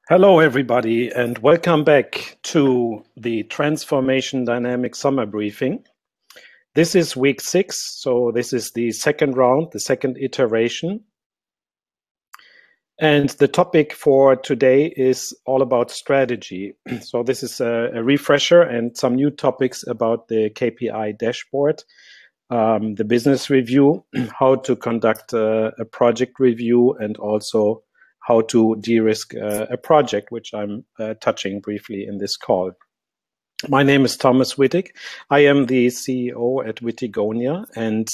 Hello, everybody, and welcome back to the Transformation Dynamics Summer Briefing. This is week 6, so this is the second round, the second iteration. And the topic for today is all about strategy. So this is a refresher and some new topics about the KPI dashboard, the business review, how to conduct a project review, and also how to de-risk a project, which I'm touching briefly in this call. My name is Thomas Wittig. I am the CEO at Wittigonia, and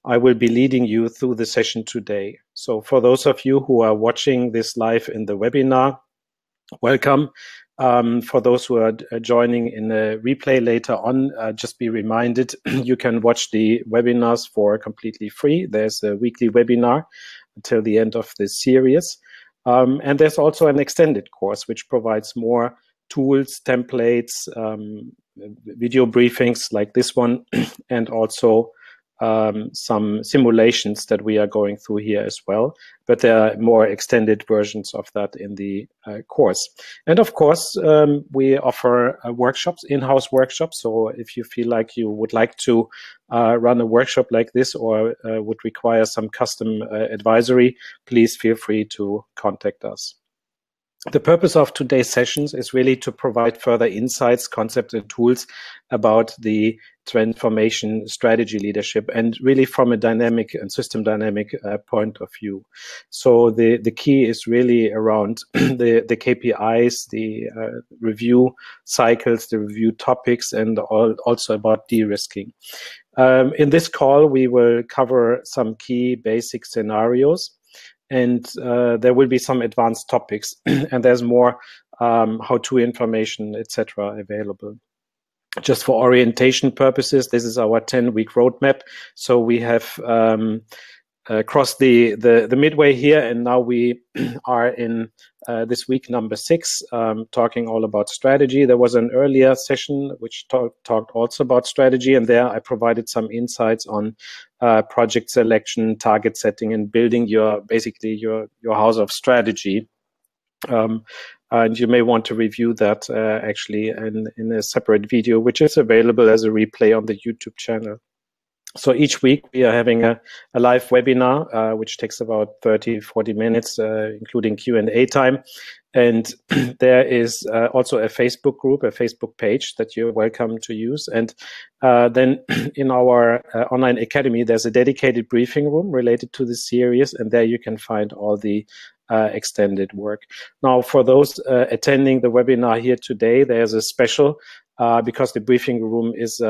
I will be leading you through the session today. So for those of you who are watching this live in the webinar, welcome. For those who are joining in a replay later on, just be reminded, you can watch the webinars for completely free. There's a weekly webinar until the end of this series. And there's also an extended course which provides more tools, templates, video briefings like this one, and also some simulations that we are going through here as well. But there are more extended versions of that in the course. And of course, we offer workshops, in-house workshops. So if you feel like you would like to run a workshop like this or would require some custom advisory, please feel free to contact us. The purpose of today's sessions is really to provide further insights, concepts, and tools about the transformation strategy leadership, and really from a dynamic and system dynamic point of view. So the key is really around the KPIs, the review cycles, the review topics, and also about de-risking. In this call, we will cover some key basic scenarios. And there will be some advanced topics, and there's more how-to information, etc., available. Just for orientation purposes, this is our 10-week roadmap. So we have crossed the midway here, and now we are in this week number 6, talking all about strategy. There was an earlier session which talked also about strategy, and there I provided some insights on project selection, target setting, and building basically your house of strategy. And you may want to review that actually in a separate video, which is available as a replay on the YouTube channel. So each week we are having a live webinar, which takes about 30-40 minutes, including Q&A time. And there is also a Facebook group, a Facebook page that you're welcome to use. And then in our online academy, there's a dedicated briefing room related to the series, and there you can find all the extended work. Now, for those attending the webinar here today, there's a special because the briefing room is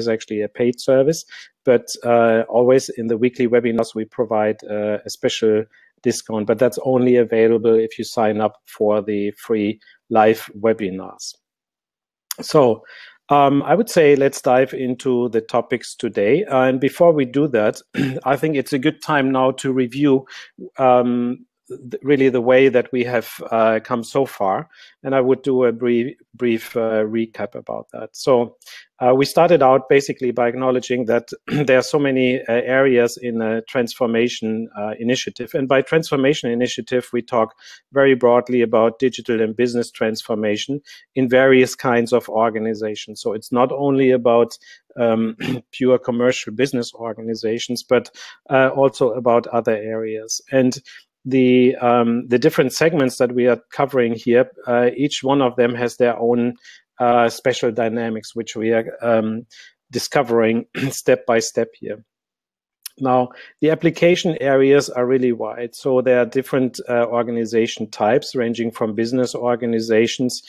actually a paid service, but always in the weekly webinars we provide a special discount, but that's only available if you sign up for the free live webinars. So I would say let's dive into the topics today. And before we do that, I think it's a good time now to review really the way that we have come so far, and I would do a brief recap about that. So we started out basically by acknowledging that there are so many areas in a transformation initiative, and by transformation initiative we talk very broadly about digital and business transformation in various kinds of organizations. So it's not only about pure commercial business organizations, but also about other areas. And the different segments that we are covering here, each one of them has their own special dynamics, which we are discovering step by step here. Now, the application areas are really wide. So there are different organization types, ranging from business organizations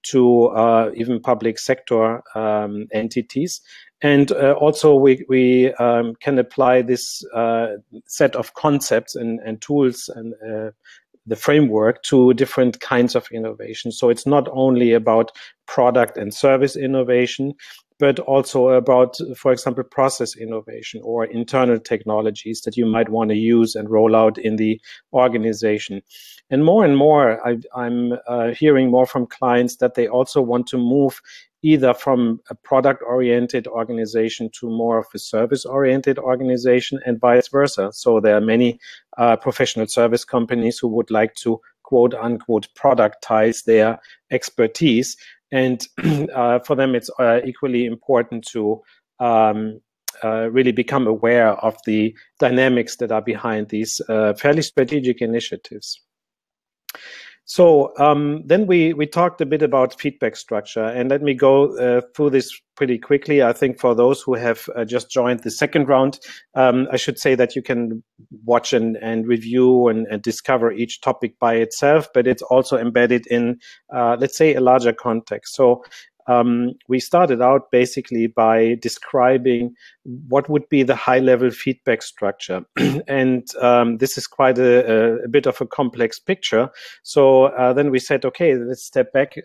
to even public sector entities. And also we can apply this set of concepts and tools and the framework to different kinds of innovation. So it's not only about product and service innovation, but also about, for example, process innovation or internal technologies that you might want to use and roll out in the organization. And more, I'm hearing more from clients that they also want to move either from a product-oriented organization to more of a service-oriented organization, and vice versa. So there are many professional service companies who would like to quote unquote productize their expertise. And for them, it's equally important to really become aware of the dynamics that are behind these fairly strategic initiatives. So then we talked a bit about feedback structure, and let me go through this pretty quickly. I think for those who have just joined the second round, I should say that you can watch and review and discover each topic by itself, but it's also embedded in, let's say, a larger context. So we started out basically by describing what would be the high-level feedback structure. And this is quite a bit of a complex picture. So then we said, okay, let's step back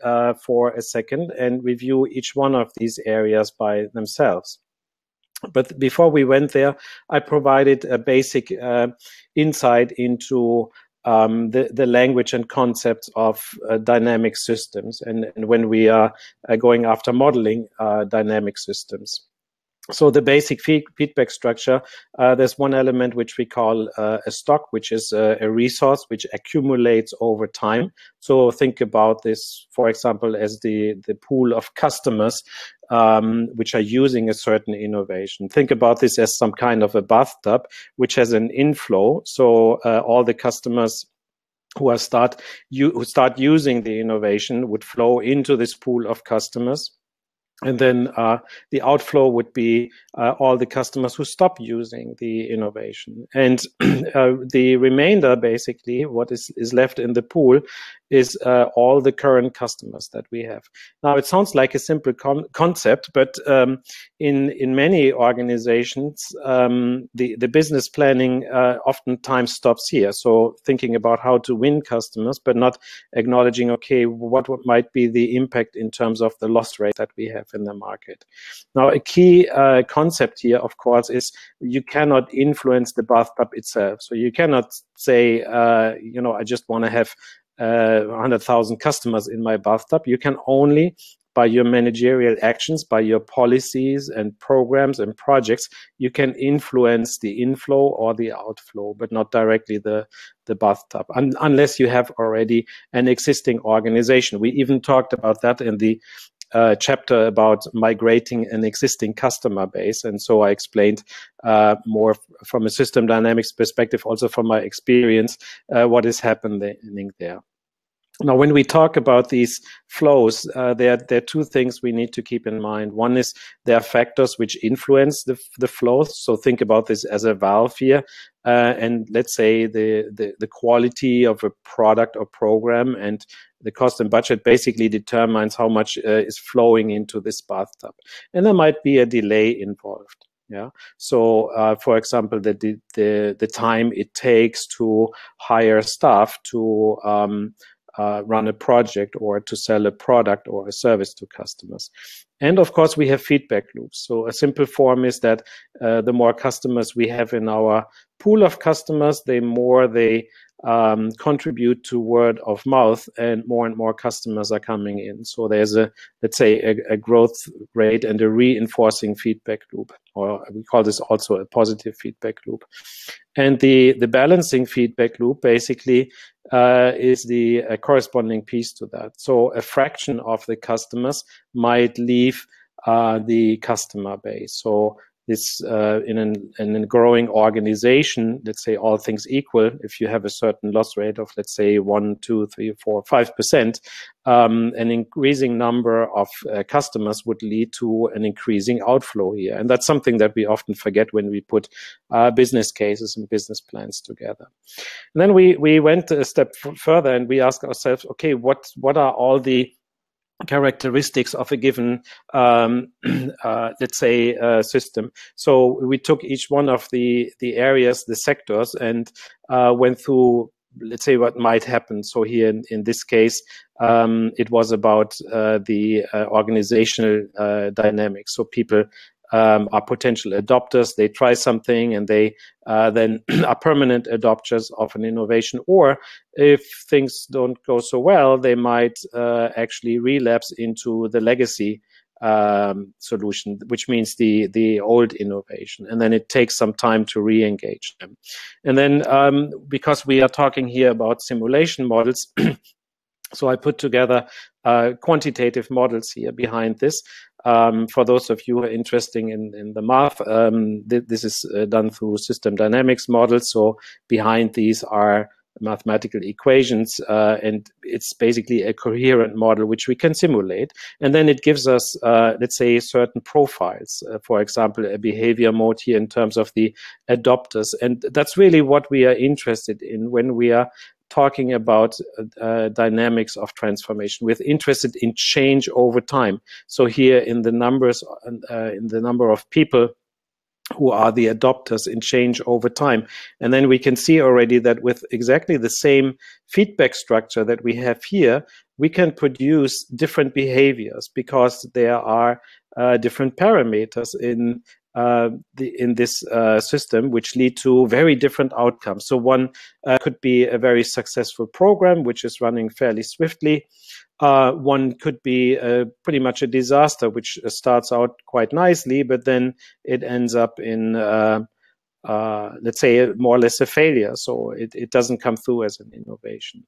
for a second and review each one of these areas by themselves. But before we went there, I provided a basic insight into the language and concepts of dynamic systems, and when we are going after modeling dynamic systems. So the basic feedback structure, there's one element which we call a stock, which is a resource which accumulates over time. So think about this, for example, as the pool of customers which are using a certain innovation. Think about this as some kind of a bathtub which has an inflow. So all the customers who start using the innovation would flow into this pool of customers. And then the outflow would be all the customers who stop using the innovation. And the remainder, basically, what is left in the pool is all the current customers that we have. Now, it sounds like a simple concept, but in many organizations, the business planning oftentimes stops here. So thinking about how to win customers, but not acknowledging, okay, what might be the impact in terms of the loss rate that we have in the market. Now, a key concept here, of course, is you cannot influence the bathtub itself. So you cannot say, I just want to have 100,000 customers in my bathtub. You can only, by your managerial actions, by your policies and programs and projects, you can influence the inflow or the outflow, but not directly the bathtub, unless you have already an existing organization. We even talked about that in the chapter about migrating an existing customer base. And so I explained more from a system dynamics perspective, also from my experience, what is happening there. Now, when we talk about these flows, there are two things we need to keep in mind. One is there are factors which influence the flows. So think about this as a valve here. And let's say the quality of a product or program and the cost and budget basically determines how much is flowing into this bathtub. And there might be a delay involved. Yeah. So, for example, the time it takes to hire staff to run a project or to sell a product or a service to customers. And of course, we have feedback loops. So a simple form is that the more customers we have in our pool of customers, the more they contribute to word of mouth, and more customers are coming in. So there's let's say a growth rate and a reinforcing feedback loop, or we call this also a positive feedback loop. And the balancing feedback loop basically is the corresponding piece to that. So a fraction of the customers might leave the customer base. So this in a growing organization, let's say all things equal, if you have a certain loss rate of, let's say 1, 2, 3, 4, 5%, an increasing number of customers would lead to an increasing outflow here. And that's something that we often forget when we put business cases and business plans together. And then we went a step further and we asked ourselves, okay, what are all the characteristics of a given, let's say, system. So we took each one of the areas, the sectors, and went through, let's say, what might happen. So here in this case, it was about the organizational dynamics. So people are potential adopters. They try something and they then are permanent adopters of an innovation. Or if things don't go so well, they might actually relapse into the legacy solution, which means the old innovation, and then it takes some time to re-engage them. And then because we are talking here about simulation models, so I put together quantitative models here behind this. For those of you who are interested in the math, this is done through system dynamics models. So behind these are mathematical equations, and it's basically a coherent model which we can simulate. And then it gives us, let's say, certain profiles, for example, a behavior mode here in terms of the adopters. And that's really what we are interested in when we are talking about dynamics of transformation. We're interested in change over time. So here in the numbers, in the number of people who are the adopters in change over time. And then we can see already that with exactly the same feedback structure that we have here, we can produce different behaviors because there are different parameters in this system which lead to very different outcomes. So one could be a very successful program which is running fairly swiftly. One could be pretty much a disaster, which starts out quite nicely, but then it ends up in, let's say, more or less a failure. So it doesn't come through as an innovation.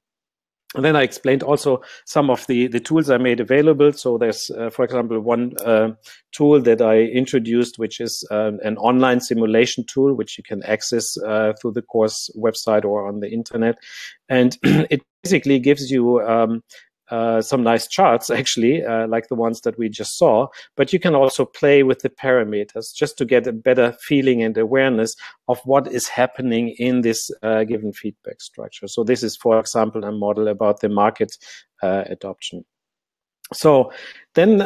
And then I explained also some of the tools I made available. So there's, for example, one tool that I introduced, which is an online simulation tool, which you can access through the course website or on the internet. And it basically gives you some nice charts, actually, like the ones that we just saw, but you can also play with the parameters just to get a better feeling and awareness of what is happening in this given feedback structure. So this is, for example, a model about the market adoption. So then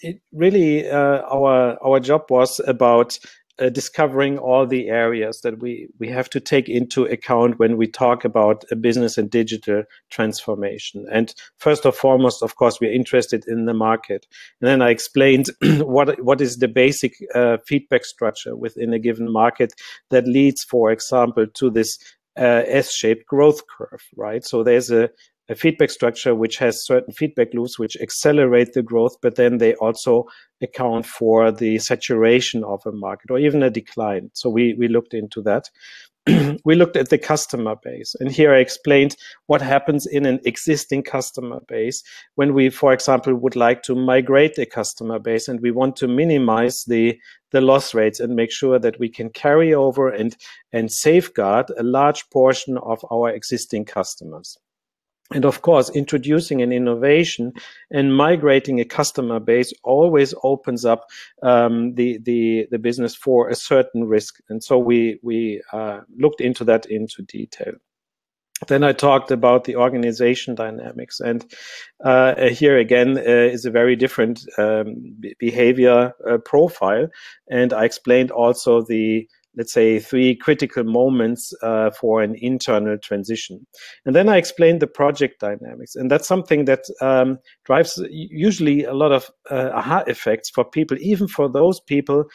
it really our job was about discovering all the areas that we have to take into account when we talk about a business and digital transformation. And first and foremost, of course, we're interested in the market. And then I explained what is the basic feedback structure within a given market that leads, for example, to this S-shaped growth curve, right? So there's a feedback structure which has certain feedback loops which accelerate the growth, but then they also account for the saturation of a market or even a decline. So we looked into that. We looked at the customer base. And here I explained what happens in an existing customer base when we, for example, would like to migrate a customer base and we want to minimize the loss rates and make sure that we can carry over and safeguard a large portion of our existing customers. And of course, introducing an innovation and migrating a customer base always opens up the business for a certain risk. And so we looked into that into detail. Then I talked about the organization dynamics. And here again is a very different behavior profile. And I explained also the, let's say, 3 critical moments for an internal transition. And then I explained the project dynamics. And that's something that drives usually a lot of aha effects for people, even for those people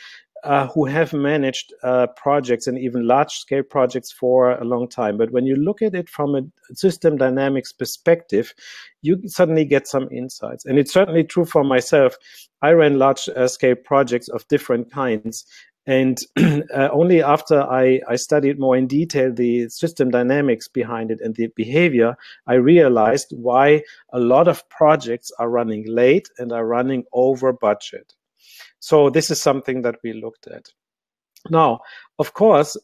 who have managed projects and even large-scale projects for a long time. But when you look at it from a system dynamics perspective, you suddenly get some insights. And it's certainly true for myself. I ran large-scale projects of different kinds. And only after I studied more in detail the system dynamics behind it and the behavior, I realized why a lot of projects are running late and are running over budget. So this is something that we looked at. Now, of course,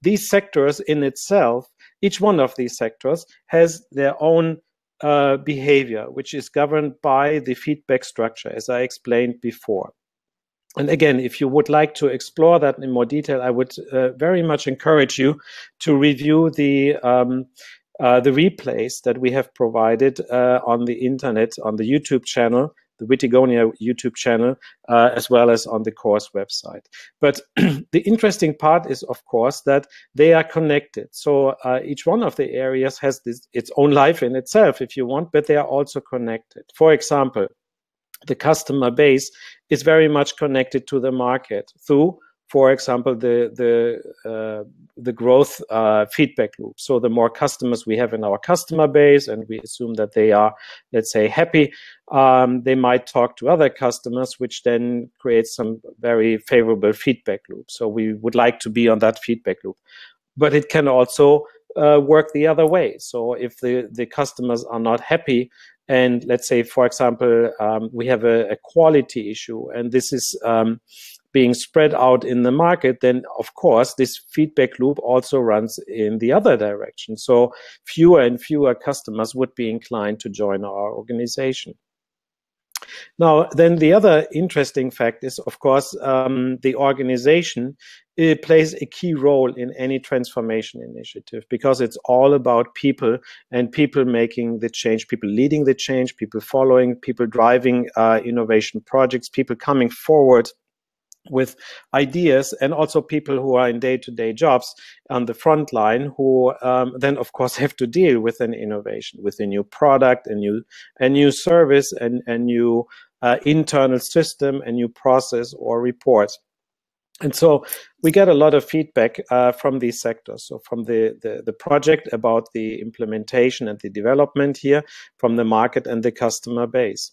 these sectors in itself, each one of these sectors has their own behavior, which is governed by the feedback structure, as I explained before. And again, if you would like to explore that in more detail, I would very much encourage you to review the replays that we have provided on the internet, on the YouTube channel, the Wittigonia YouTube channel, as well as on the course website. But the interesting part is, of course, that they are connected. So each one of the areas has its own life in itself, if you want, but they are also connected. For example, the customer base is very much connected to the market through, for example, the growth feedback loop. So the more customers we have in our customer base, and we assume that they are, let's say, happy, they might talk to other customers, which then creates some very favorable feedback loop. So we would like to be on that feedback loop. But it can also work the other way. So if the customers are not happy, and let's say, for example, we have a quality issue, and this is being spread out in the market, then of course this feedback loop also runs in the other direction. So fewer and fewer customers would be inclined to join our organization. Now, then the other interesting fact is, of course, the organization, it plays a key role in any transformation initiative, because it's all about people, and people making the change, people leading the change, people following, people driving innovation projects, people coming forward with ideas, and also people who are in day-to-day jobs on the front line, who then of course have to deal with an innovation, with a new product, a new service, and a new internal system, a new process or report. And so we get a lot of feedback from these sectors. So from the project about the implementation and the development here, from the market and the customer base.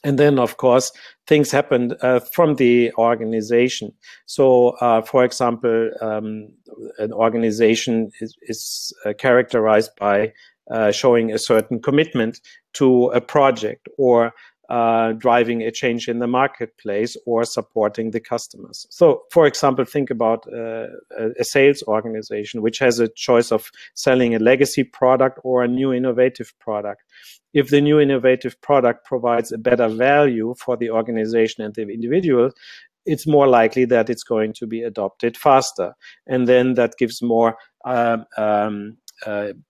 And then, of course, things happen from the organization. So, for example, an organization is characterized by showing a certain commitment to a project, or driving a change in the marketplace, or supporting the customers. So, for example, think about a sales organization which has a choice of selling a legacy product or a new innovative product. If the new innovative product provides a better value for the organization and the individual, it's more likely that it's going to be adopted faster. And then that gives more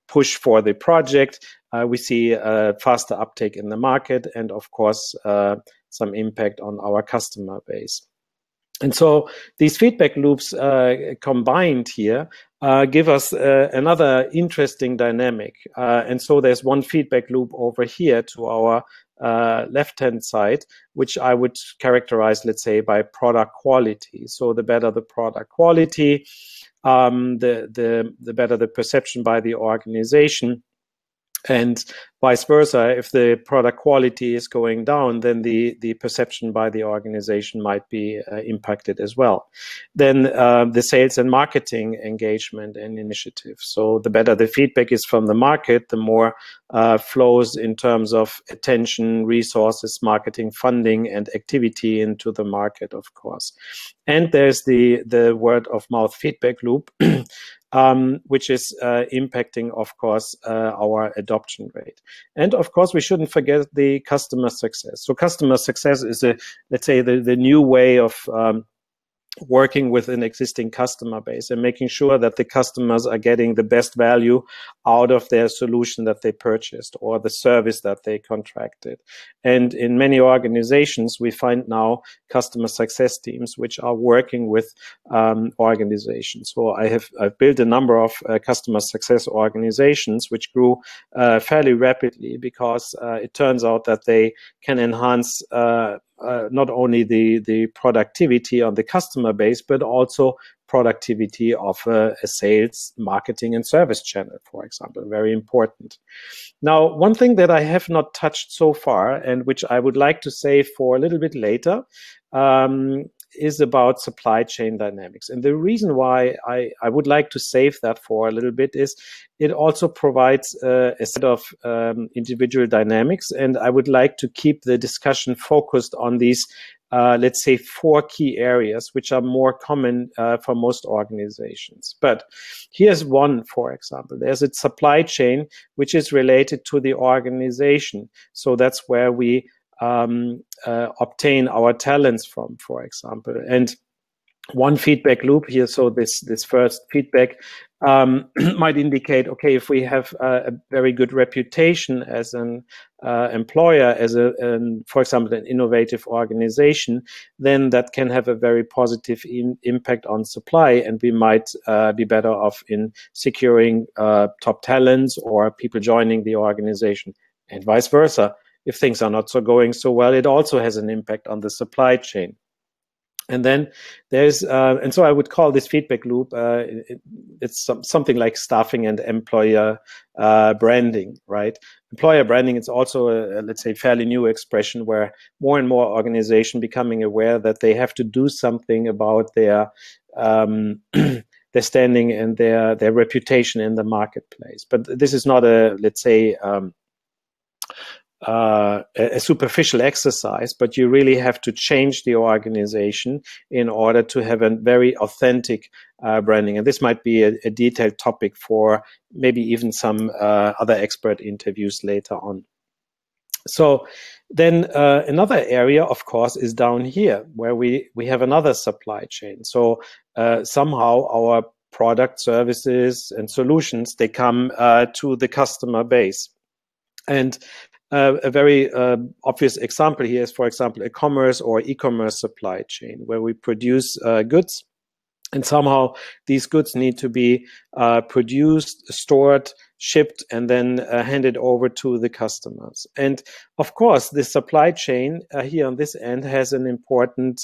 push for the project. We see a faster uptake in the market, and of course, some impact on our customer base. And so these feedback loops combined here give us another interesting dynamic. And so there's one feedback loop over here to our left-hand side, which I would characterize, let's say, by product quality. So the better the product quality, the better the perception by the organization. And vice versa, if the product quality is going down, then the perception by the organization might be impacted as well. Then the sales and marketing engagement and initiative. So the better the feedback is from the market, the more flows in terms of attention, resources, marketing, funding, and activity into the market, of course. And there's the word of mouth feedback loop, which is impacting, of course, our adoption rate. And of course, we shouldn't forget the customer success. So customer success is, let's say, the new way of working with an existing customer base and making sure that the customers are getting the best value out of their solution that they purchased or the service that they contracted. And in many organizations, we find now customer success teams which are working with organizations. So I've built a number of customer success organizations which grew fairly rapidly, because it turns out that they can enhance not only the productivity on the customer base, but also productivity of a sales, marketing, and service channel, for example. Very important. Now, one thing that I have not touched so far, and which I would like to say for a little bit later, is about supply chain dynamics. And the reason why I would like to save that for a little bit is it also provides a set of individual dynamics. And I would like to keep the discussion focused on these, let's say, 4 key areas, which are more common for most organizations. But here's one, for example. There's a supply chain which is related to the organization. So that's where we obtain our talents from, for example. And one feedback loop here, so this first feedback might indicate, okay, if we have a very good reputation as an employer, as for example, an innovative organization, then that can have a very positive impact on supply, and we might be better off in securing top talents or people joining the organization, and vice versa. If things are not going so well, it also has an impact on the supply chain. And then there's, and so I would call this feedback loop, it's something like staffing and employer branding, right? Employer branding is also let's say, fairly new expression where more and more organizations becoming aware that they have to do something about their their standing and their reputation in the marketplace. But this is not a, let's say, a superficial exercise, but you really have to change the organization in order to have a very authentic branding. And this might be a detailed topic for maybe even some other expert interviews later on. So then another area, of course, is down here where we have another supply chain. So somehow our product, services, and solutions, they come to the customer base. And a very obvious example here is, for example, a commerce or e-commerce supply chain where we produce goods, and somehow these goods need to be produced, stored, shipped, and then handed over to the customers. And of course, the supply chain here on this end has an important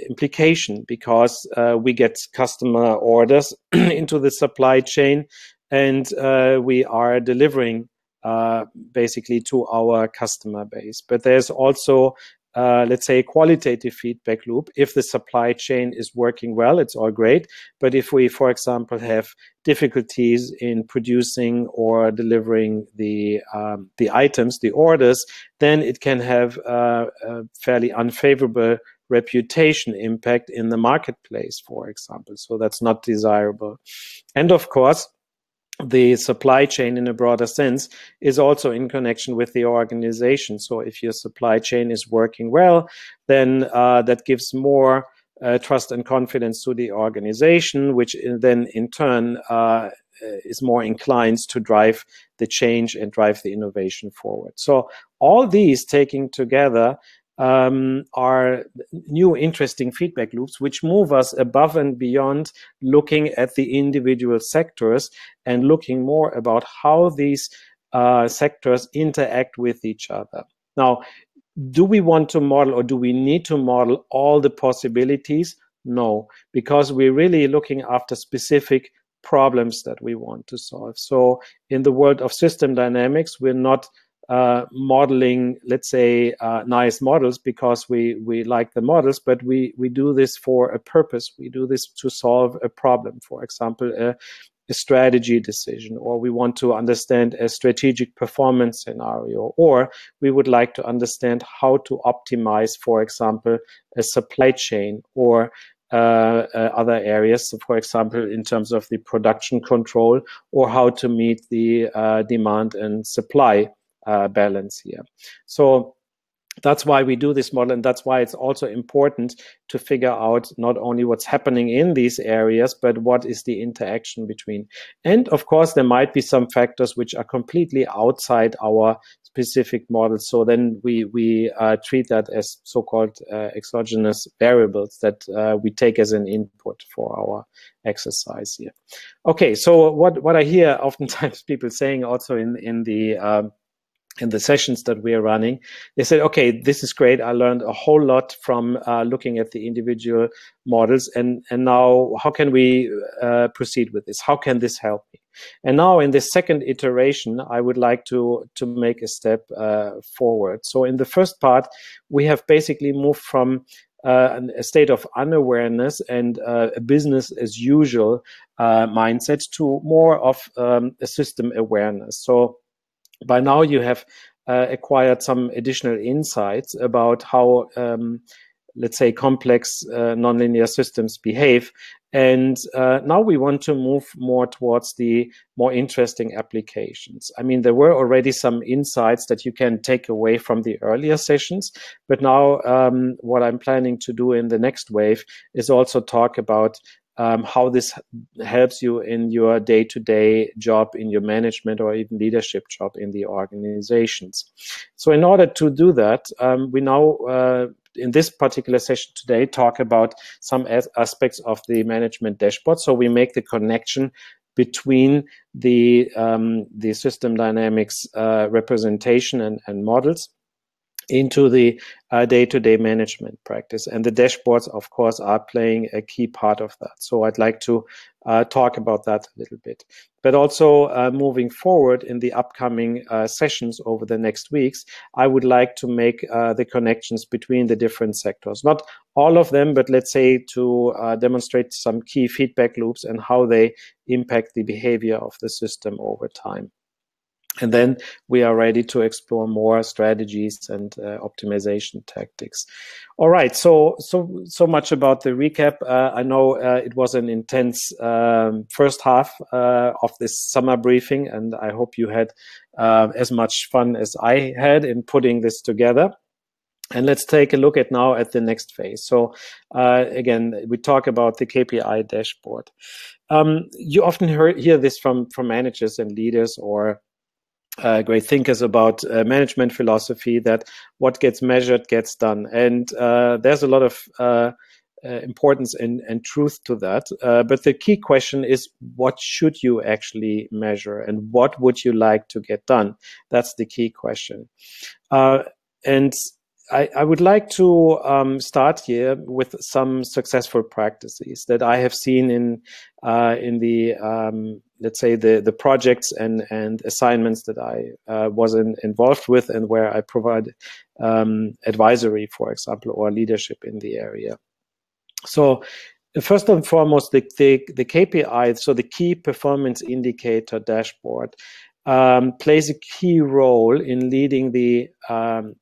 implication, because we get customer orders into the supply chain, and we are delivering basically to our customer base. But there's also, let's say, a qualitative feedback loop. If the supply chain is working well, it's all great. But if we, for example, have difficulties in producing or delivering the items, the orders, then it can have a fairly unfavorable reputation impact in the marketplace, for example. So that's not desirable. And of course, the supply chain in a broader sense is also in connection with the organization. So if your supply chain is working well, then that gives more trust and confidence to the organization, which then in turn is more inclined to drive the change and drive the innovation forward. So all these taken together are new interesting feedback loops, which move us above and beyond looking at the individual sectors and looking more about how these sectors interact with each other. Now, do we want to model, or do we need to model all the possibilities? No, because we're really looking after specific problems that we want to solve. So in the world of system dynamics, we're not modeling, let's say, nice models because we like the models, but we do this for a purpose. We do this to solve a problem, for example, a strategy decision, or we want to understand a strategic performance scenario, or we would like to understand how to optimize, for example, a supply chain or other areas, so for example, in terms of the production control, or how to meet the demand and supply balance here. So that's why we do this model, and that's why it's also important to figure out not only what's happening in these areas, but what is the interaction between. And of course, there might be some factors which are completely outside our specific models. So then we treat that as so-called exogenous variables that we take as an input for our exercise here. Okay, so what I hear oftentimes people saying also in the sessions that we are running, they said, okay, this is great. I learned a whole lot from looking at the individual models. And now how can we proceed with this? How can this help me? And now in this second iteration, I would like to make a step forward. So in the first part, we have basically moved from a state of unawareness and a business as usual mindset to more of a system awareness. So by now you have acquired some additional insights about how, let's say, complex nonlinear systems behave. And now we want to move more towards the more interesting applications. I mean, there were already some insights that you can take away from the earlier sessions, but now what I'm planning to do in the next wave is also talk about how this helps you in your day-to-day job, in your management or even leadership job in the organizations. So in order to do that, we now, in this particular session today, talk about some aspects of the management dashboard. So we make the connection between the system dynamics representation and models. into the day-to-day management practice. And the dashboards, of course, are playing a key part of that. So I'd like to talk about that a little bit. But also moving forward in the upcoming sessions over the next weeks, I would like to make the connections between the different sectors. Not all of them, but let's say to demonstrate some key feedback loops and how they impact the behavior of the system over time. And then we are ready to explore more strategies and optimization tactics. All right, so much about the recap. I know it was an intense first half of this summer briefing, and I hope you had as much fun as I had in putting this together. And let's take a look at now at the next phase. So again, we talk about the KPI dashboard. You often hear this from managers and leaders or great thinkers about management philosophy, that what gets measured gets done. And there's a lot of importance and truth to that. But the key question is, what should you actually measure and what would you like to get done? That's the key question. And I would like to start here with some successful practices that I have seen in the let's say the projects and assignments that I was involved with, and where I provide advisory, for example, or leadership in the area. So first and foremost, the KPI, so the key performance indicator dashboard, plays a key role in leading the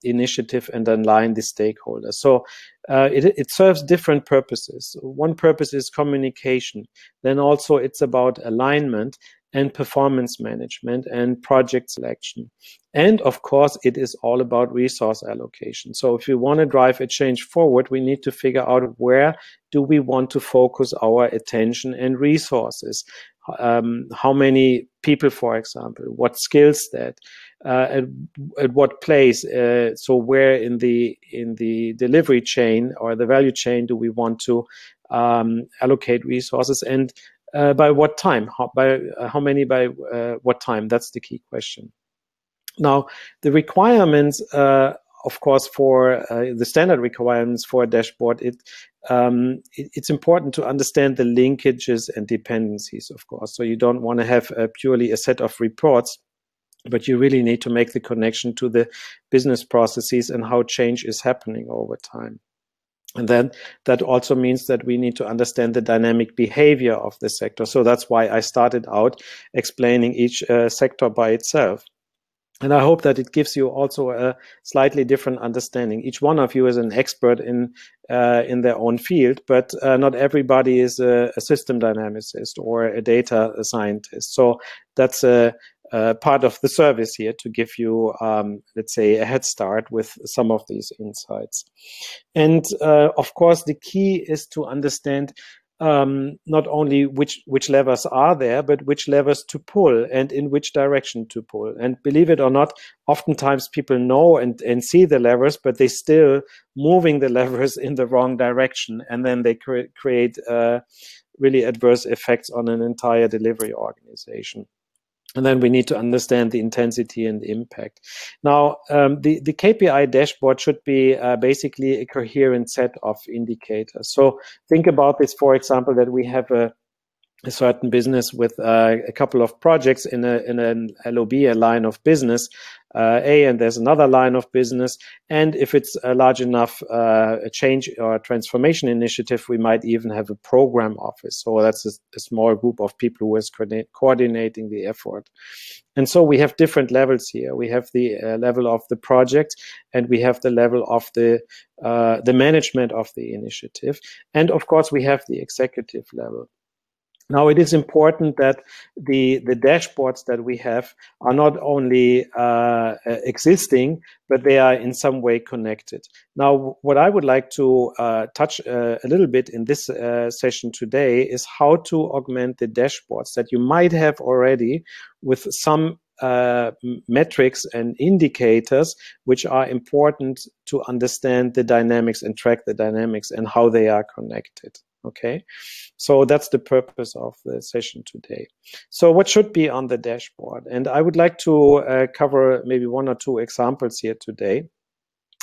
initiative and align the stakeholders. So it serves different purposes. One purpose is communication. Then also it's about alignment and performance management and project selection. And of course, it is all about resource allocation. So if we want to drive a change forward, we need to figure out where do we want to focus our attention and resources. How many people, for example, what skill set, at what place, so where in the delivery chain or the value chain do we want to allocate resources, and by what time, how many by what time? That's the key question. Now, the requirements, of course, for the standard requirements for a dashboard, it's important to understand the linkages and dependencies, of course. So you don't want to have purely a set of reports, but you really need to make the connection to the business processes and how change is happening over time. And then that also means that we need to understand the dynamic behavior of the sector. So that's why I started out explaining each sector by itself. And I hope that it gives you also a slightly different understanding. Each one of you is an expert in their own field, but not everybody is a system dynamicist or a data scientist. So that's a part of the service here, to give you, let's say, a head start with some of these insights. And of course, the key is to understand not only which levers are there, but which levers to pull and in which direction to pull. And believe it or not, oftentimes people know and see the levers, but they still moving the levers in the wrong direction. And then they create really adverse effects on an entire delivery organization. And then we need to understand the intensity and impact. Now, the KPI dashboard should be basically a coherent set of indicators. So think about this, for example, that we have a certain business with a couple of projects in an LOB, a line of business, and there's another line of business. And if it's a large enough a change or transformation initiative, we might even have a program office. So that's a small group of people who is coordinating the effort. And so we have different levels here. We have the level of the project, and we have the level of the management of the initiative. And of course, we have the executive level. Now, it is important that the dashboards that we have are not only existing, but they are in some way connected. Now, what I would like to touch a little bit in this session today is how to augment the dashboards that you might have already with some metrics and indicators which are important to understand the dynamics and track the dynamics and how they are connected. Okay, so that's the purpose of the session today. So what should be on the dashboard? And I would like to cover maybe one or two examples here today.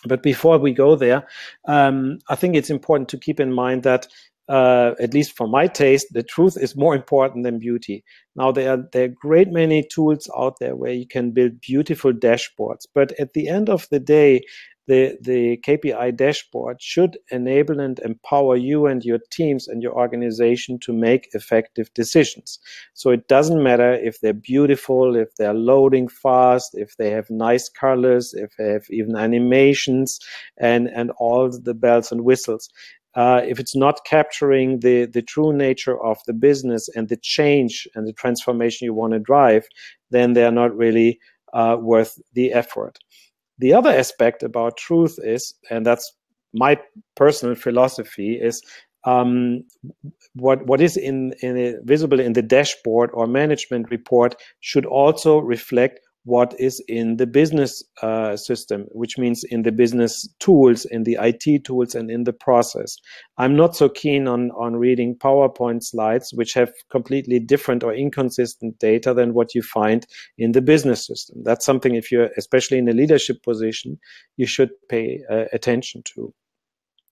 But before we go there, I think it's important to keep in mind that, at least for my taste, the truth is more important than beauty. Now, there are a great many tools out there where you can build beautiful dashboards. But at the end of the day, the KPI dashboard should enable and empower you and your teams and your organization to make effective decisions. So it doesn't matter if they're beautiful, if they're loading fast, if they have nice colors, if they have even animations and all the bells and whistles. If it's not capturing the true nature of the business and the change and the transformation you want to drive, then they're not really worth the effort. The other aspect about truth is, and that's my personal philosophy, is what is visible in the dashboard or management report should also reflect what is in the business system, which means in the business tools, in the IT tools, and in the process. I'm not so keen on reading PowerPoint slides which have completely different or inconsistent data than what you find in the business system. That's something, if you're especially in a leadership position, you should pay attention to.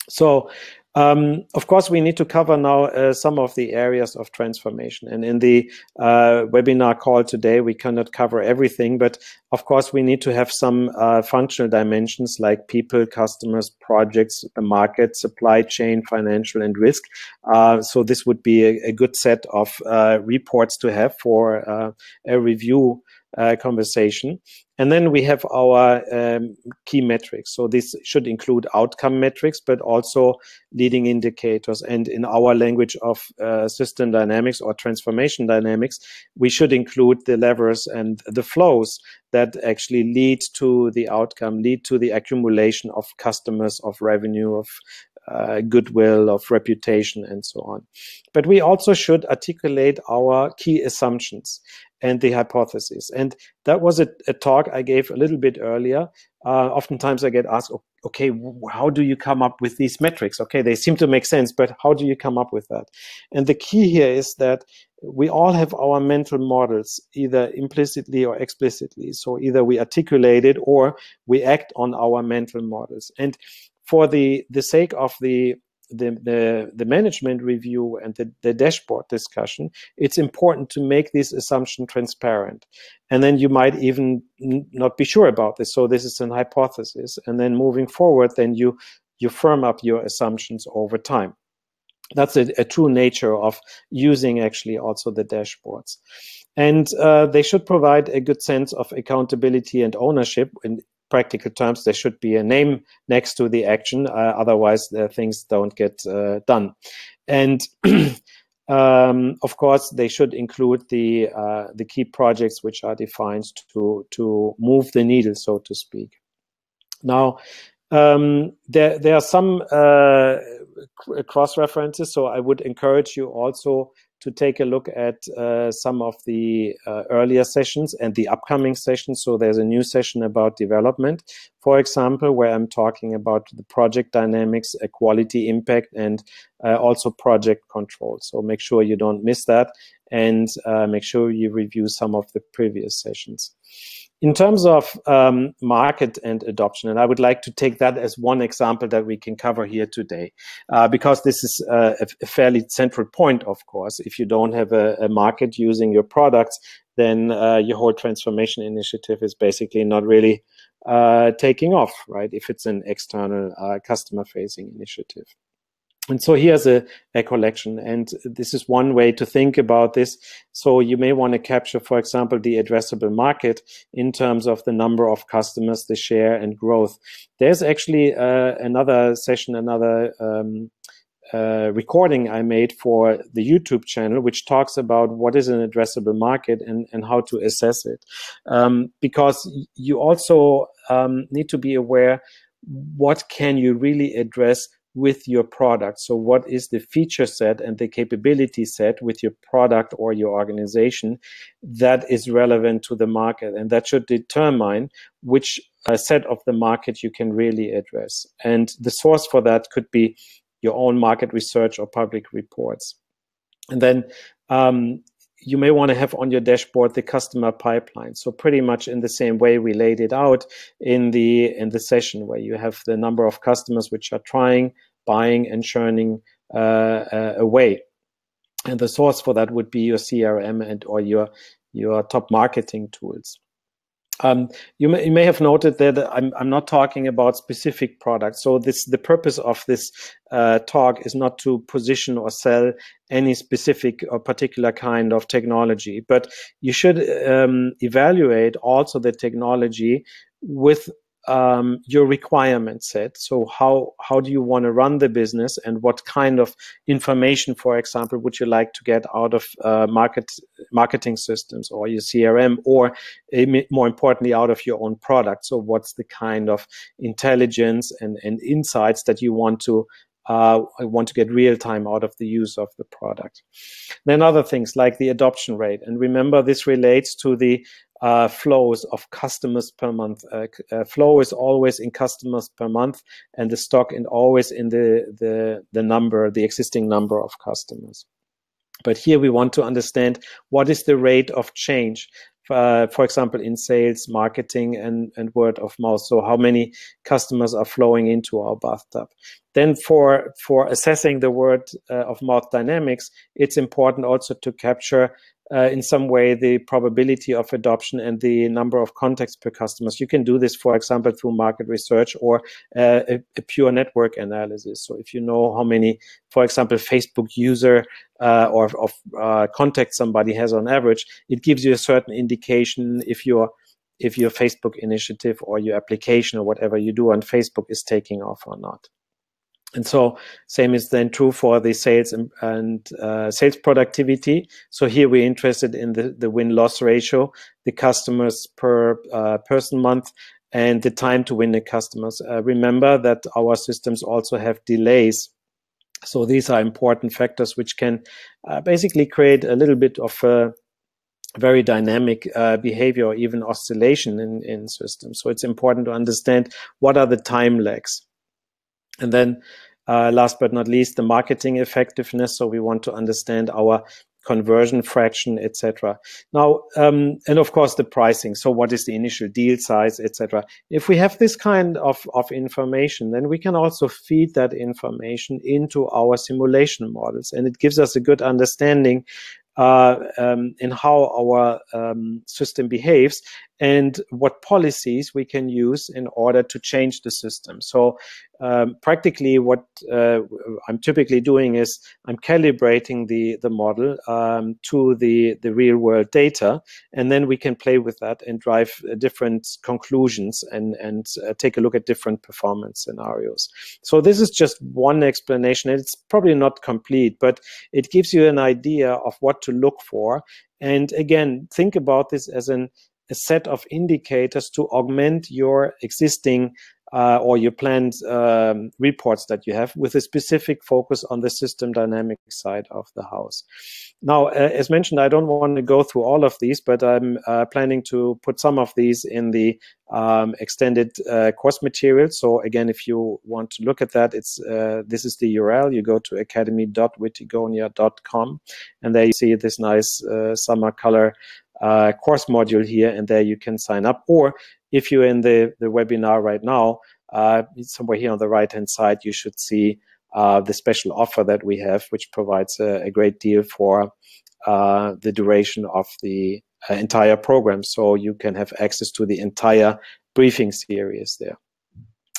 So, of course, we need to cover now some of the areas of transformation. And in the webinar call today, we cannot cover everything, but of course, we need to have some functional dimensions like people, customers, projects, the market, supply chain, financial, and risk. So this would be a good set of reports to have for a review conversation. And then we have our key metrics. So this should include outcome metrics, but also leading indicators. And in our language of system dynamics or transformation dynamics, we should include the levers and the flows that actually lead to the outcome, lead to the accumulation of customers, of revenue, of goodwill, of reputation, and so on. But we also should articulate our key assumptions and the hypothesis. And that was a talk I gave a little bit earlier. Oftentimes I get asked, okay, how do you come up with these metrics? Okay, they seem to make sense, but how do you come up with that? And the key here is that we all have our mental models, either implicitly or explicitly. So either we articulate it or we act on our mental models. And for the sake of the management review and the dashboard discussion, it's important to make this assumption transparent. And then you might even not be sure about this. So this is an hypothesis. And then moving forward, then you firm up your assumptions over time. That's a true nature of using actually also the dashboards. And they should provide a good sense of accountability and ownership. In practical terms, there should be a name next to the action. Otherwise, things don't get done. And of course, they should include the key projects which are defined to move the needle, so to speak. Now, there are some cross-references, so I would encourage you also to take a look at some of the earlier sessions and the upcoming sessions. So there's a new session about development, for example, where I'm talking about the project dynamics, quality impact, and also project control. So make sure you don't miss that, and make sure you review some of the previous sessions. In terms of market and adoption, and I would like to take that as one example that we can cover here today, because this is a fairly central point, of course. If you don't have a market using your products, then your whole transformation initiative is basically not really taking off, right? If it's an external customer-facing initiative. And so here's a collection, and this is one way to think about this. So you may want to capture, for example, the addressable market in terms of the number of customers, the share, and growth. There's actually another session, another recording I made for the YouTube channel, which talks about what is an addressable market and how to assess it. Because you also need to be aware, what can you really address with your product? So what is the feature set and the capability set with your product or your organization that is relevant to the market? And that should determine which set of the market you can really address. And the source for that could be your own market research or public reports. And then you may want to have on your dashboard the customer pipeline. So pretty much in the same way we laid it out in the session, where you have the number of customers which are trying, buying, and churning away. And the source for that would be your CRM and or your top marketing tools. You may have noted that I'm not talking about specific products. So the purpose of this talk is not to position or sell any specific or particular kind of technology, but you should evaluate also the technology with your requirement set. So how do you want to run the business, and what kind of information, for example, would you like to get out of marketing systems or your CRM, or more importantly, out of your own product? So what's the kind of intelligence and insights that you want to get real time out of the use of the product? Then other things like the adoption rate. And remember, this relates to the flows of customers per month. Flow is always in customers per month, and the stock and always in the existing number of customers. But here we want to understand what is the rate of change, for example, in sales, marketing, and word of mouth. So how many customers are flowing into our bathtub? Then for assessing the word of mouth dynamics, it's important also to capture in some way the probability of adoption and the number of contacts per customers. You can do this, for example, through market research or a pure network analysis. So if you know how many, for example, Facebook user or contacts somebody has on average, it gives you a certain indication if your Facebook initiative or your application or whatever you do on Facebook is taking off or not. And so same is then true for the sales and sales productivity. So here we're interested in the win-loss ratio, the customers per person month, and the time to win the customers. Remember that our systems also have delays. So these are important factors which can basically create a little bit of a very dynamic behavior or even oscillation in systems. So it's important to understand what are the time lags. And then last but not least, the marketing effectiveness. So we want to understand our conversion fraction, etc. Now, and of course the pricing. So what is the initial deal size, etc. If we have this kind of information, then we can also feed that information into our simulation models, and it gives us a good understanding in how our system behaves and what policies we can use in order to change the system. So practically what I'm typically doing is I'm calibrating the model to the real world data, and then we can play with that and drive different conclusions and take a look at different performance scenarios. So this is just one explanation. It's probably not complete, but it gives you an idea of what to look for. And again, think about this as a set of indicators to augment your existing or your planned reports that you have, with a specific focus on the system dynamic side of the house. Now, as mentioned, I don't want to go through all of these, but I'm planning to put some of these in the extended course material. So again, if you want to look at that, it's this is the URL. You go to academy.wittigonia.com, and there you see this nice summer color course module here, and there you can sign up. Or if you're in the webinar right now, somewhere here on the right hand side, you should see the special offer that we have, which provides a great deal for the duration of the entire program. So you can have access to the entire briefing series there.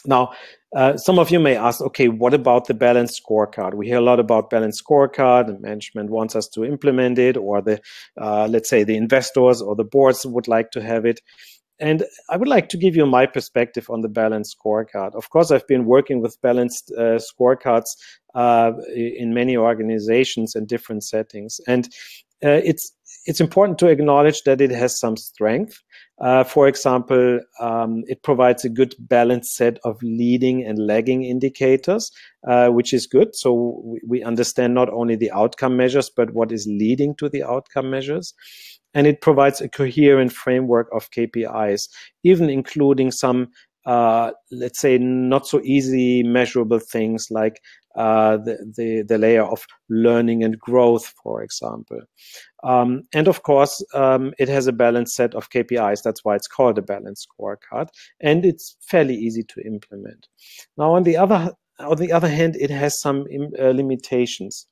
Now, some of you may ask, okay, what about the balanced scorecard? We hear a lot about balanced scorecard, and management wants us to implement it, or the, let's say, the investors or the boards would like to have it. And I would like to give you my perspective on the balanced scorecard. Of course, I've been working with balanced scorecards in many organizations and different settings. And it's important to acknowledge that it has some strength. For example, it provides a good balanced set of leading and lagging indicators, which is good. So we understand not only the outcome measures, but what is leading to the outcome measures. And it provides a coherent framework of KPIs, even including some, let's say, not so easy measurable things like the layer of learning and growth, for example. And of course, it has a balanced set of KPIs. That's why it's called a balanced scorecard, and it's fairly easy to implement. Now, on the other hand, it has some limitations.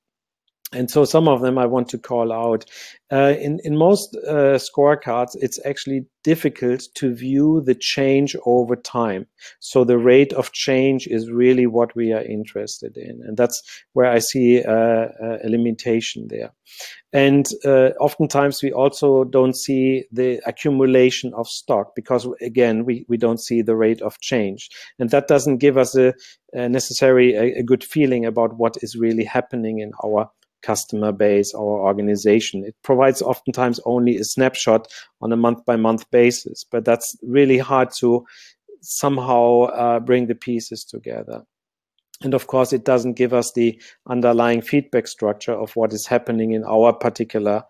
And so some of them I want to call out. In most scorecards, it's actually difficult to view the change over time. So the rate of change is really what we are interested in. And that's where I see a limitation there. And oftentimes we also don't see the accumulation of stock because, again, we don't see the rate of change. And that doesn't give us a good feeling about what is really happening in our customer base or organization. It provides oftentimes only a snapshot on a month-by-month basis, but that's really hard to somehow bring the pieces together. And of course, it doesn't give us the underlying feedback structure of what is happening in our particular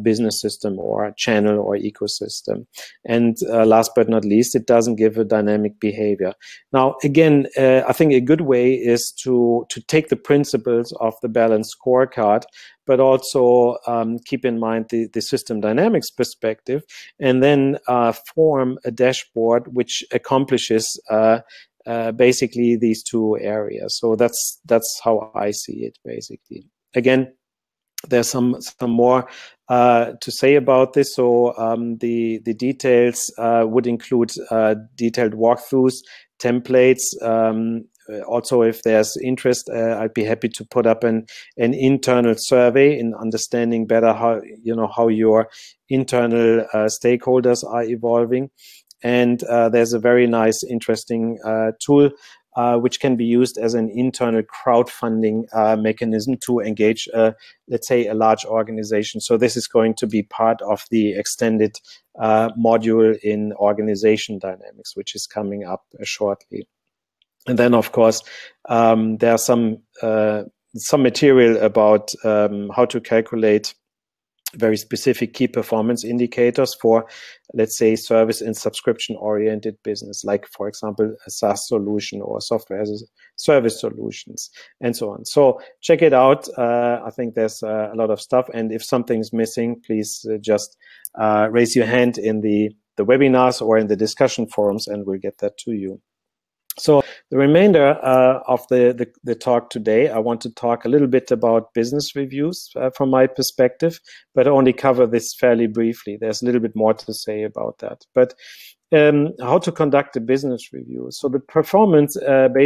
business system or channel or ecosystem. And last but not least, it doesn't give a dynamic behavior. Now, again, I think a good way is to take the principles of the balanced scorecard, but also keep in mind the system dynamics perspective, and then form a dashboard which accomplishes basically these two areas. So that's how I see it, basically. Again, there's some more to say about this. So the details would include detailed walkthroughs, templates. Also, if there's interest, I'd be happy to put up an internal survey in understanding better how your internal stakeholders are evolving. And there's a very nice, interesting tool which can be used as an internal crowdfunding mechanism to engage, let's say, a large organization. So this is going to be part of the extended module in organization dynamics, which is coming up shortly. And then, of course, there are some material about how to calculate very specific key performance indicators for, let's say, service and subscription-oriented business, like, for example, a SaaS solution or software as a service solutions, and so on. So check it out. I think there's a lot of stuff. And if something's missing, please just raise your hand in the webinars or in the discussion forums, and we'll get that to you. So the remainder of the talk today, I want to talk a little bit about business reviews from my perspective, but only cover this fairly briefly. There's a little bit more to say about that. But how to conduct a business review. So the performance, the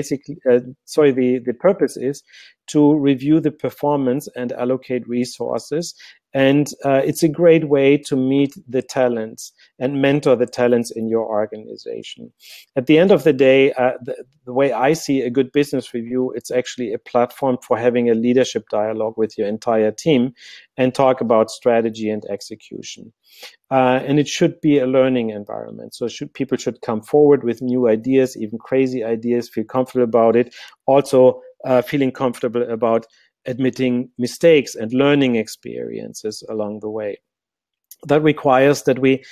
purpose is to review the performance and allocate resources. And it's a great way to meet the talents and mentor the talents in your organization. At the end of the day, the way I see a good business review, it's actually a platform for having a leadership dialogue with your entire team and talk about strategy and execution. And it should be a learning environment. So people should come forward with new ideas, even crazy ideas, feel comfortable about it. Also, feeling comfortable about admitting mistakes and learning experiences along the way. That requires that we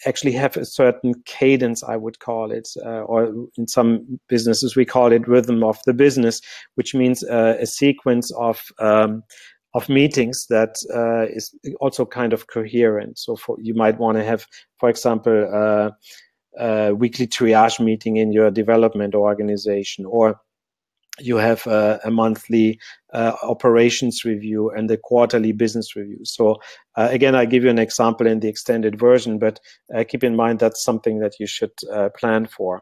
actually have a certain cadence, I would call it, or in some businesses we call it rhythm of the business, which means a sequence of meetings that is also kind of coherent. So you might want to have, for example, a weekly triage meeting in your development organization, or you have a monthly operations review and a quarterly business review. So again, I give you an example in the extended version, but keep in mind that's something that you should plan for.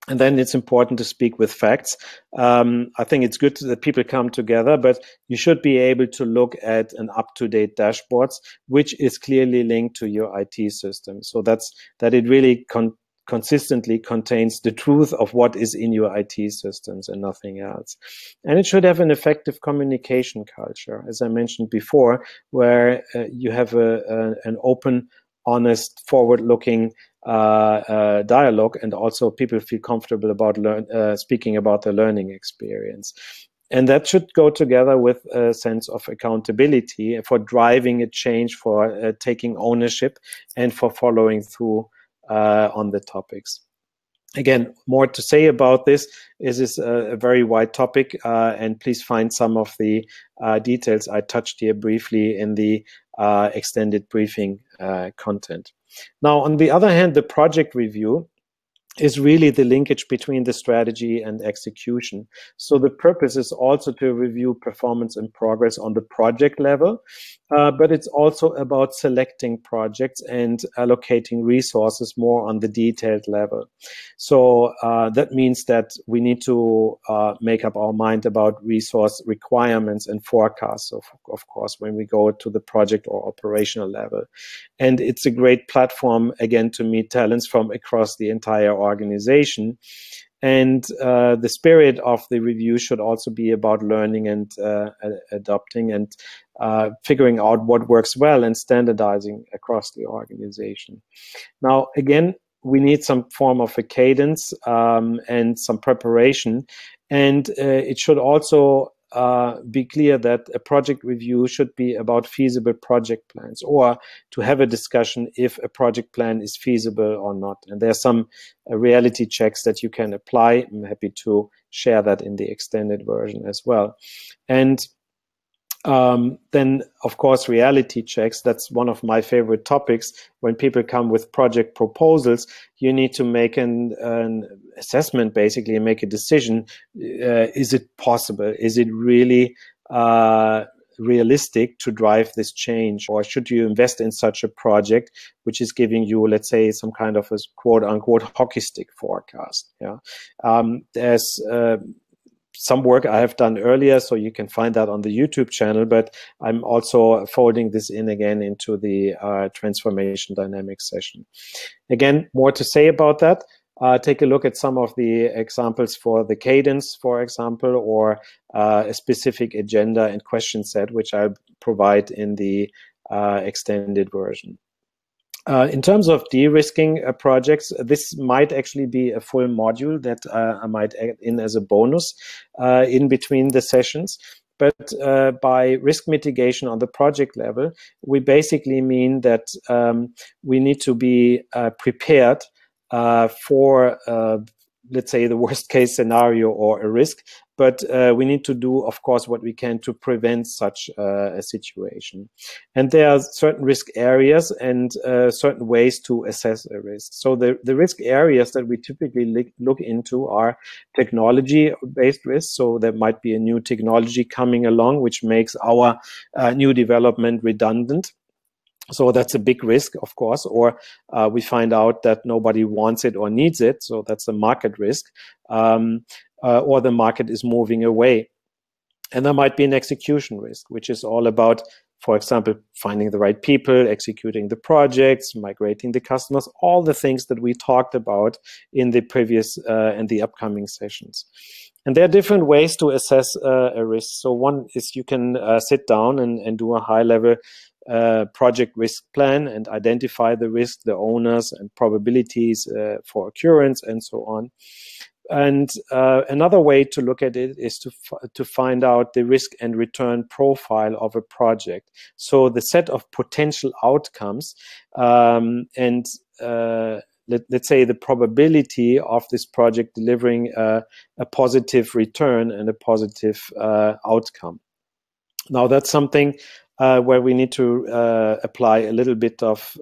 And then it's important to speak with facts. I think it's good that people come together, but you should be able to look at an up-to-date dashboards, which is clearly linked to your IT system. So that it really consistently contains the truth of what is in your IT systems and nothing else. And it should have an effective communication culture, as I mentioned before, where you have an open, honest, forward-looking dialogue, and also people feel comfortable about speaking about the learning experience. And that should go together with a sense of accountability for driving a change, for taking ownership, and for following through on the topics. Again, more to say about this. This is a very wide topic, and please find some of the details I touched here briefly in the extended briefing content. Now, on the other hand, the project review is really the linkage between the strategy and execution. So the purpose is also to review performance and progress on the project level, but it's also about selecting projects and allocating resources more on the detailed level. So that means that we need to make up our mind about resource requirements and forecasts, of course, when we go to the project or operational level. And it's a great platform, again, to meet talents from across the entire organization. And the spirit of the review should also be about learning and adopting and figuring out what works well and standardizing across the organization. Now, again, we need some form of a cadence and some preparation. And it should also be clear that a project review should be about feasible project plans, or to have a discussion if a project plan is feasible or not. And there are some reality checks that you can apply. I'm happy to share that in the extended version as well. And then, of course, reality checks. That's one of my favorite topics. When people come with project proposals, you need to make an assessment, basically, and make a decision. Is it possible? Is it really realistic to drive this change? Or should you invest in such a project, which is giving you, let's say, some kind of a quote-unquote hockey stick forecast? Yeah. There's some work I have done earlier, so you can find that on the YouTube channel, but I'm also folding this in again into the transformation dynamics session. Again, more to say about that. Take a look at some of the examples for the cadence, for example, or a specific agenda and question set, which I'll provide in the extended version. In terms of de-risking projects, this might actually be a full module that I might add in as a bonus in between the sessions. But by risk mitigation on the project level, we basically mean that we need to be prepared for, let's say, the worst case scenario or a risk. But we need to do, of course, what we can to prevent such a situation. And there are certain risk areas and certain ways to assess a risk. So the risk areas that we typically look into are technology-based risks. So there might be a new technology coming along, which makes our new development redundant. So that's a big risk, of course, or we find out that nobody wants it or needs it. So that's a market risk. Or the market is moving away. And there might be an execution risk, which is all about, for example, finding the right people, executing the projects, migrating the customers, all the things that we talked about in the previous and the upcoming sessions. And there are different ways to assess a risk. So one is you can sit down and do a high-level project risk plan and identify the risk, the owners, and probabilities for occurrence, and so on. And another way to look at it is to find out the risk and return profile of a project. So the set of potential outcomes and let's say the probability of this project delivering a positive return and a positive outcome. Now that's something where we need to apply a little bit of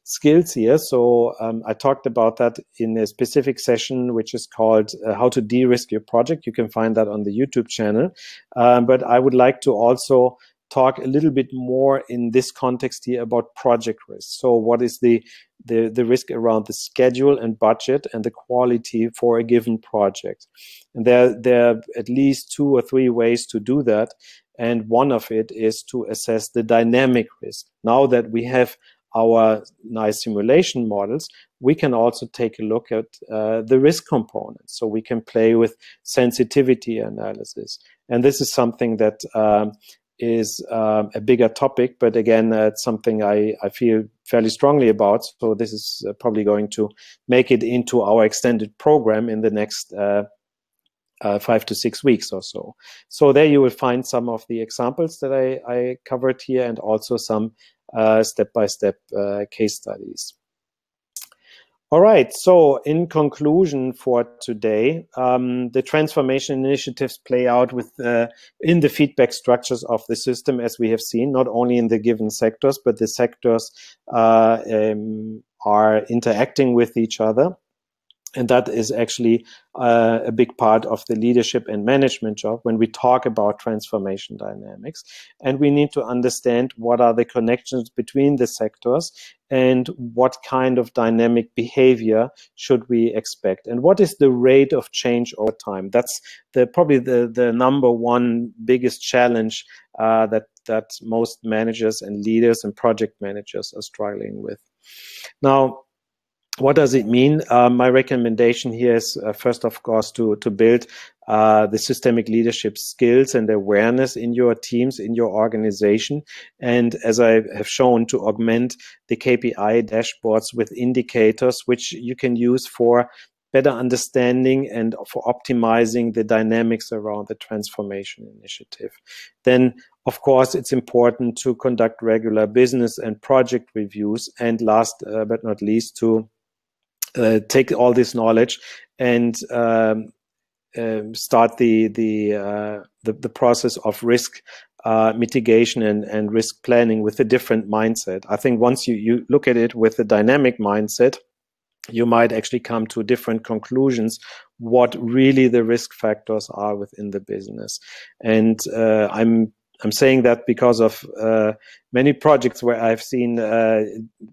skills here. So I talked about that in a specific session, which is called How to De-risk Your Project. You can find that on the YouTube channel. But I would like to also talk a little bit more in this context here about project risk. So what is the risk around the schedule and budget and the quality for a given project? And there are at least 2 or 3 ways to do that. And one of it is to assess the dynamic risk. Now that we have our nice simulation models, we can also take a look at the risk components. So we can play with sensitivity analysis. And this is something that is a bigger topic, but again, it's something I feel fairly strongly about. So this is probably going to make it into our extended program in the next 5 to 6 weeks or so. So there you will find some of the examples that I covered here, and also some step-by-step case studies. All right, so in conclusion for today, the transformation initiatives play out with in the feedback structures of the system, as we have seen, not only in the given sectors, but the sectors are interacting with each other. And that is actually a big part of the leadership and management job when we talk about transformation dynamics. And we need to understand what are the connections between the sectors and what kind of dynamic behavior should we expect. And what is the rate of change over time? That's probably the number one biggest challenge that most managers and leaders and project managers are struggling with. Now, what does it mean? My recommendation here is first, of course, to build the systemic leadership skills and awareness in your teams, in your organization. And as I have shown, to augment the KPI dashboards with indicators, which you can use for better understanding and for optimizing the dynamics around the transformation initiative. Then, of course, it's important to conduct regular business and project reviews. And last but not least, to take all this knowledge and start the process of risk mitigation and risk planning with a different mindset. I think once you look at it with a dynamic mindset, you might actually come to different conclusions what really the risk factors are within the business. And I'm saying that because of many projects where I've seen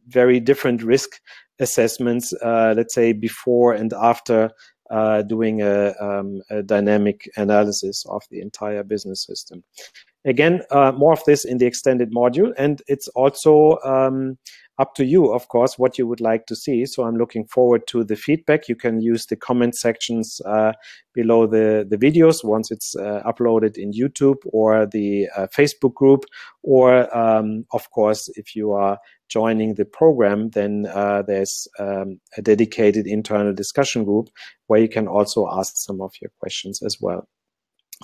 very different risk assessments, let's say before and after doing a dynamic analysis of the entire business system. Again, more of this in the extended module, and it's also up to you, of course, what you would like to see. So I'm looking forward to the feedback. You can use the comment sections below the videos once it's uploaded in YouTube or the Facebook group, or of course, if you are joining the program, then there's a dedicated internal discussion group where you can also ask some of your questions as well.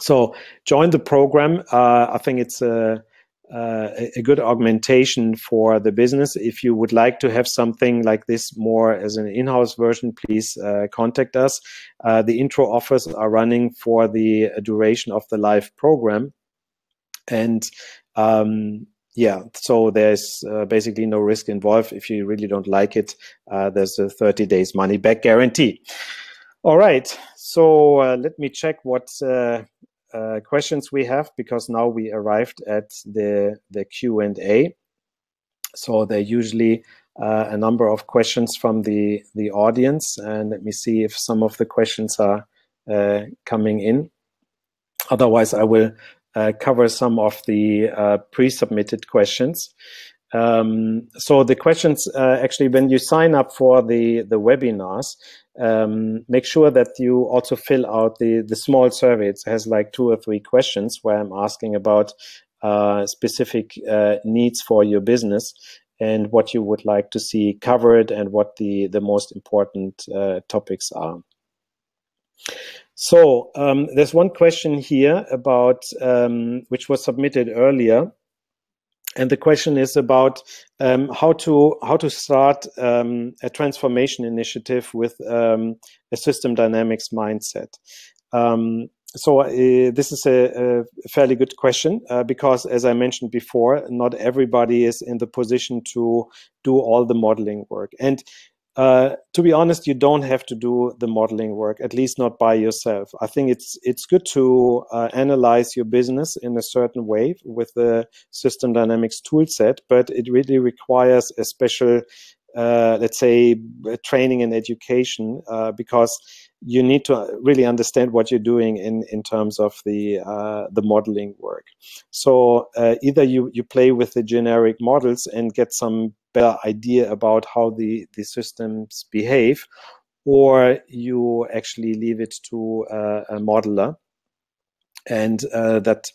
So join the program. I think it's a good augmentation for the business. If you would like to have something like this more as an in-house version, please contact us. The intro offers are running for the duration of the live program. And yeah, so there's basically no risk involved. If you really don't like it, there's a 30 days money back guarantee. All right, so let me check what questions we have, because now we arrived at the Q&A. So there are usually a number of questions from the audience, and let me see if some of the questions are coming in. Otherwise, I will cover some of the pre-submitted questions. So the questions, actually, when you sign up for the webinars, make sure that you also fill out the small survey. It has like 2 or 3 questions where I'm asking about specific needs for your business and what you would like to see covered and what the most important topics are. So there's one question here about which was submitted earlier. And the question is about how to start a transformation initiative with a system dynamics mindset. So this is a fairly good question because, as I mentioned before, not everybody is in the position to do all the modeling work. And to be honest, you don't have to do the modeling work, at least not by yourself. I think it's good to analyze your business in a certain way with the system dynamics tool set, but it really requires a special, let's say, training and education because you need to really understand what you're doing in terms of the modeling work. So either you play with the generic models and get some better idea about how the systems behave, or you actually leave it to a modeler, and that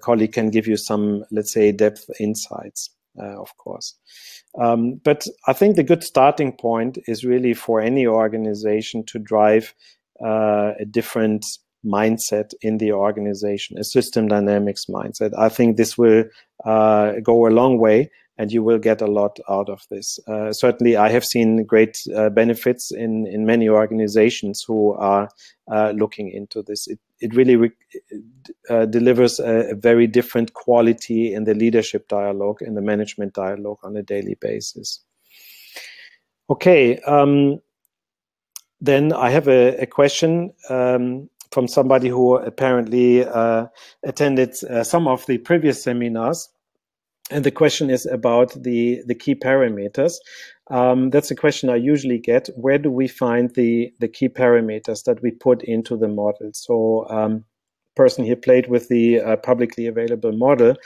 colleague can give you some, let's say, depth insights, of course. But I think the good starting point is really for any organization to drive a different mindset in the organization, a system dynamics mindset. I think this will go a long way and you will get a lot out of this. Certainly, I have seen great benefits in many organizations who are looking into this. It really delivers a very different quality in the leadership dialogue, in the management dialogue on a daily basis. Okay, then I have a question from somebody who apparently attended some of the previous seminars. And the question is about the key parameters. That's a question I usually get. Where do we find the key parameters that we put into the model? So person here played with the publicly available model.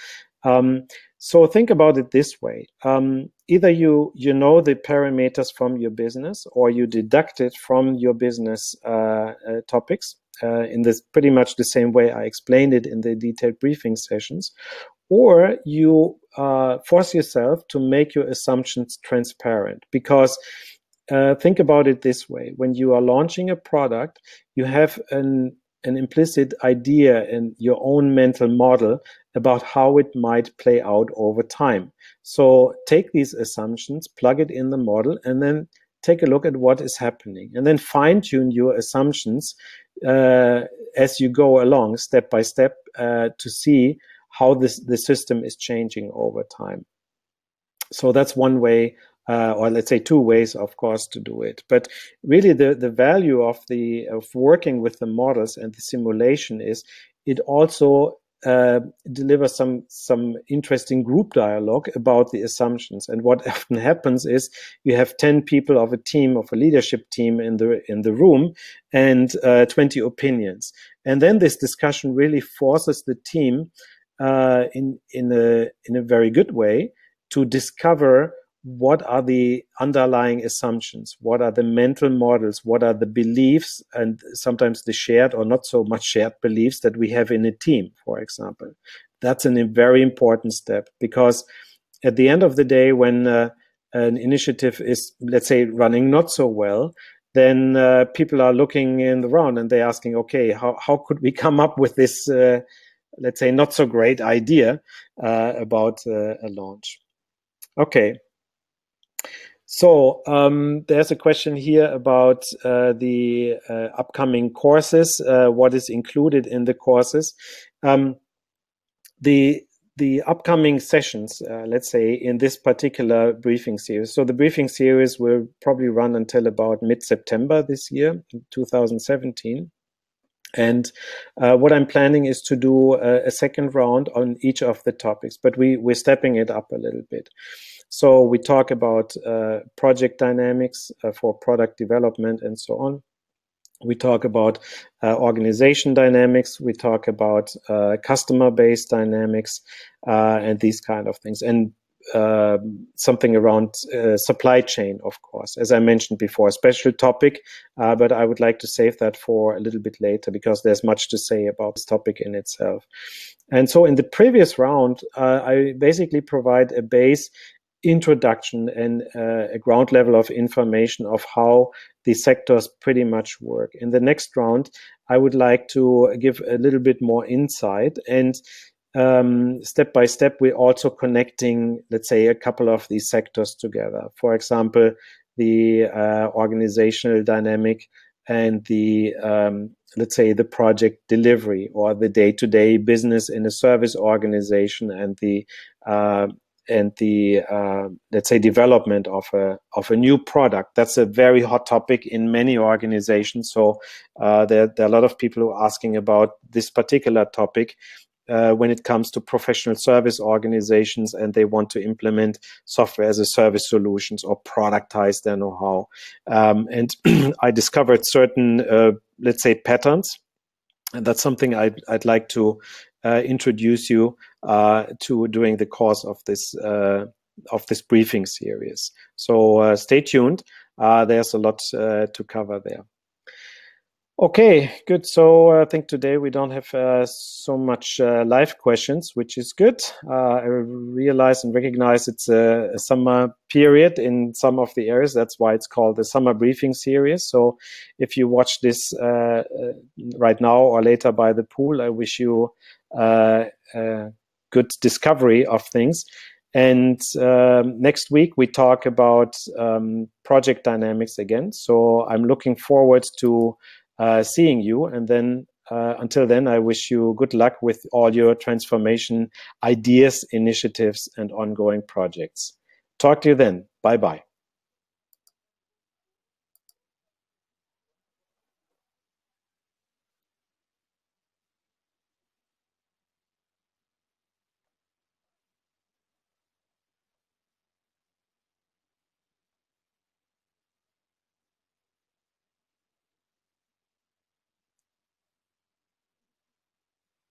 So think about it this way. Either you know the parameters from your business, or you deduct it from your business topics in this pretty much the same way I explained it in the detailed briefing sessions, or you force yourself to make your assumptions transparent. Because think about it this way: when you are launching a product, you have an implicit idea in your own mental model about how it might play out over time. So take these assumptions, plug it in the model, and then take a look at what is happening, and then fine-tune your assumptions as you go along, step by step, to see how the system is changing over time. So that's one way, or let's say two ways, of course, to do it. But really, the value of working with the models and the simulation is it also delivers some interesting group dialogue about the assumptions. And what often happens is you have 10 people of a team, of a leadership team in the room, and 20 opinions. And then this discussion really forces the team in a very good way to discover what are the underlying assumptions, what are the mental models, what are the beliefs, and sometimes the shared or not so much shared beliefs that we have in a team, for example. That's a very important step, because at the end of the day, when an initiative is, let's say, running not so well, then people are looking in the round and they're asking, okay, how could we come up with this, let's say, not so great idea about a launch? Okay. So there's a question here about the upcoming courses, what is included in the courses. The upcoming sessions, let's say, in this particular briefing series. So the briefing series will probably run until about mid-September this year, 2017. And what I'm planning is to do a second round on each of the topics, but we're stepping it up a little bit. So we talk about project dynamics for product development and so on. We talk about organization dynamics. We talk about customer-based dynamics and these kind of things. And something around supply chain, of course, as I mentioned before, a special topic, but I would like to save that for a little bit later because there's much to say about this topic in itself. And so in the previous round, I basically provide a base introduction and a ground level of information of how the sectors pretty much work. In the next round, I would like to give a little bit more insight, and step by step, we're also connecting, let's say, a couple of these sectors together. For example, the organizational dynamic and the, let's say, the project delivery, or the day-to-day business in a service organization, and the let's say, development of a new product. That's a very hot topic in many organizations. So there are a lot of people who are asking about this particular topic when it comes to professional service organizations, and they want to implement software as a service solutions or productize their know-how. And I discovered certain, let's say, patterns. And that's something I'd like to introduce you to during the course of this briefing series. So stay tuned. There's a lot to cover there. Okay, good. So I think today we don't have so much live questions, which is good. I realize and recognize it's a summer period in some of the areas. That's why it's called the summer briefing series. So if you watch this right now or later by the pool, I wish you good discovery of things. And next week, we talk about project dynamics again. So I'm looking forward to seeing you. And then until then, I wish you good luck with all your transformation ideas, initiatives, and ongoing projects. Talk to you then. Bye-bye.